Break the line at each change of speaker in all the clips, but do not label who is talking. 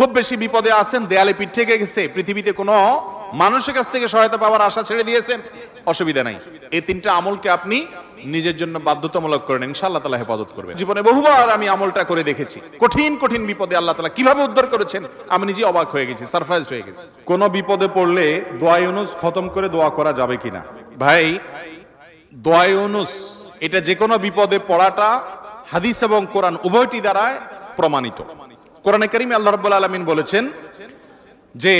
খুব বেশি বিপদে আছেন, দেয়ালে পিঠ থেকে গেছে, পৃথিবীতে কোনো মানুষের কাছ থেকে সহায়তা পাওয়ার আশা ছেড়ে দিয়েছেন, অসুবিধা নাই। এই তিনটা আমলকে আপনি নিজের জন্য বাধ্যতামূলক করেন, ইনশাআল্লাহ তাআলা হেফাজত করবেন। জীবনে বহুবার আমি আমলটা করে দেখেছি, কঠিন কঠিন বিপদে আল্লাহ তাআলা কিভাবে উদ্ধার করেছেন আমি নিজে অবাক হয়ে গেছি, সারপ্রাইজড হয়ে গেছি।
কোন বিপদে পড়লে দোয়া ইউনুস খতম করে দোয়া করা যাবে কিনা?
ভাই, দোয়া ইউনুস এটা যে কোনো বিপদে পড়াটা হাদিস এবং কোরআন উভয়টি দ্বারা প্রমাণিত। কোরআনে কারীমে আল্লাহ রাব্বুল আলামিন বলেছেন যে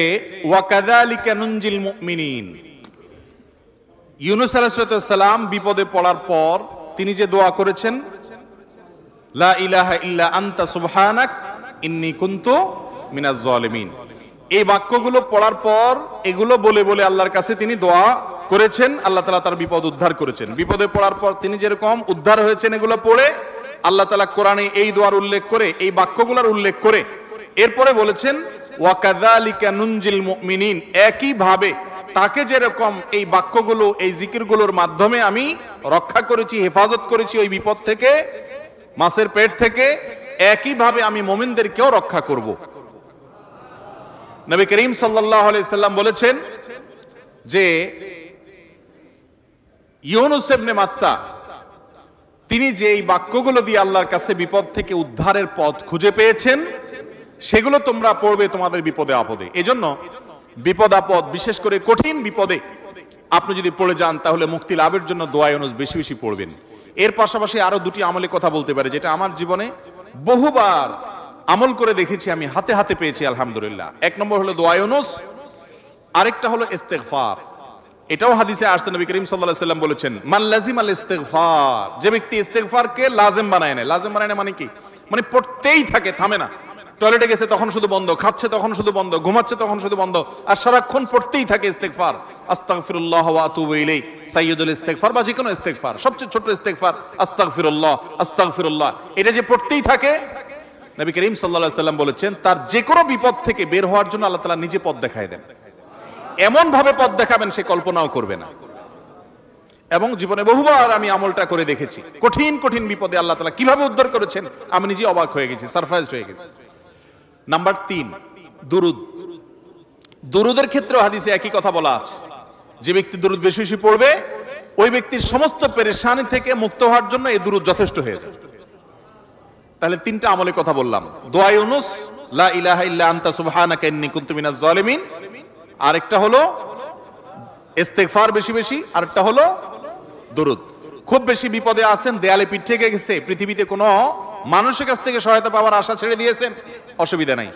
ওয়া কাযালিকা নুনজিল মুমিনিন। ইউনুস আলাইহিস সালাম বিপদে পড়ার পর তিনি যে দোয়া করেছেন, লা ইলাহা ইল্লা আনতা সুবহানাক ইন্নী কুনতু মিনাজ জালিমিন, এই বাক্যগুলো পড়ার পর এগুলো বলে বলে আল্লাহর কাছে তিনি দোয়া করেছেন, আল্লাহ তাআলা তার বিপদ উদ্ধার করেছেন। বিপদে পড়ার পর তিনি যেরকম উদ্ধার হয়েছেন এগুলো পড়ে আল্লাহ তাআলা কোরআনে এই দোয়ার উল্লেখ করে, এই বাক্যগুলোর উল্লেখ করে এরপরে বলেছেন ওয়া কাযালিকা নুনজিল মুমিনিন, একই ভাবে তাকে যেরকম এই বাক্যগুলো এই জিকিরগুলোর মাধ্যমে আমি রক্ষা করেছি, হেফাজত করেছি ওই বিপদ থেকে, মাছের পেট থেকে, একই ভাবে আমি মুমিনদেরকেও রক্ষা করব। নবী করিম সাল্লাল্লাহু আলাইহি সাল্লাম বলেছেন যে ইউনুস ইবনে মাত্তা তিনি যে এই বাক্যগুলো দিয়ে আল্লাহর কাছে বিপদ থেকে উদ্ধারের পথ খুঁজে পেয়েছেন, সেগুলো তোমরা পড়বে তোমাদের বিপদে আপদে। এজন্য বিপদ আপদ, বিশেষ করে কঠিন বিপদে আপনি যদি পড়ে যান তাহলে মুক্তি লাভের জন্য দোয়া ইউনুস বেশি বেশি পড়বেন। এর পাশাপাশি আরো দুটি আমলের কথা বলতে পারে, যেটা আমার জীবনে বহুবার আমল করে দেখেছি, আমি হাতে হাতে পেয়েছি আলহামদুলিল্লাহ। এক নম্বর হলো দোয়া ইউনুস, আরেকটা হলো ইস্তেগফার। এটাও হাদিসে আসছে, নবী করিম সাল্লাল্লাহু আলাইহি সাল্লাম বলেছেন মান লাজিমাল ইস্তেগফার, যে ব্যক্তি ইস্তেগফারকে লাজিম বানায় নেয়। লাজিম বানায় মানে কি? মানে পড়তেই থাকে, থামে না। টয়লেটে গেছে তখন শুধু বন্ধ, খাচ্ছে তখন শুধু বন্ধ, ঘুমাচ্ছে তখন শুধু বন্ধ, আর সারাক্ষণ পড়তেই থাকে ইস্তেগফার। আস্তাগফিরুল্লাহ ওয়া আতুবু ইলাইহি, সাইয়্যিদুল ইস্তেগফার বা যে কোনো ইস্তেগফার, সবচেয়ে ছোট ইস্তেগফার আস্তাগফিরুল্লাহ আস্তাগফিরুল্লাহ, এটা যে পড়তেই থাকে, নবী করিম সাল্লাল্লাহু আলাইহি সাল্লাম বলেছেন তার যে কোনো বিপদ থেকে বের হওয়ার জন্য আল্লাহ তাআলা নিজে পথ দেখায় দেন। এমন ভাবে পথ দেখাবেন সে কল্পনাও করবে না। এবং জীবনে বহুবার আমি আমলটা করে দেখেছি, কঠিন কঠিন বিপদে আল্লাহ তাআলা কিভাবে উদ্ধার করেছেন আমি নিজে অবাক হয়ে গেছি, সারপ্রাইজড হয়ে গেছি। নাম্বার 3, দুরুদ। দুরুদের ক্ষেত্রেও হাদিসে একই কথা বলা আছে, যে ব্যক্তি দুরুদ বেশি বেশি পড়বে ওই ব্যক্তির সমস্ত পেরেশানি থেকে মুক্ত হওয়ার জন্য এই দুরুদ যথেষ্ট হয়ে যায়। তাহলে 3টা আমলের কথা বললাম, দোয়া ইউনুস, লা ইলাহা ইল্লা আনতা সুবহানাকা ইন্নী কুনতু মিনাজ জালিমিন, আরেকটা হলো ইস্তেগফার বেশি বেশি, আরেকটা হলো দুরুদ। খুব বেশি বিপদে আছেন, দেয়ালে পিঠ থেকে গেছে, পৃথিবীতে কোনো মানুষের কাছ থেকে সহায়তা পাওয়ার আশা ছেড়ে দিয়েছেন, অসুবিধা নাই।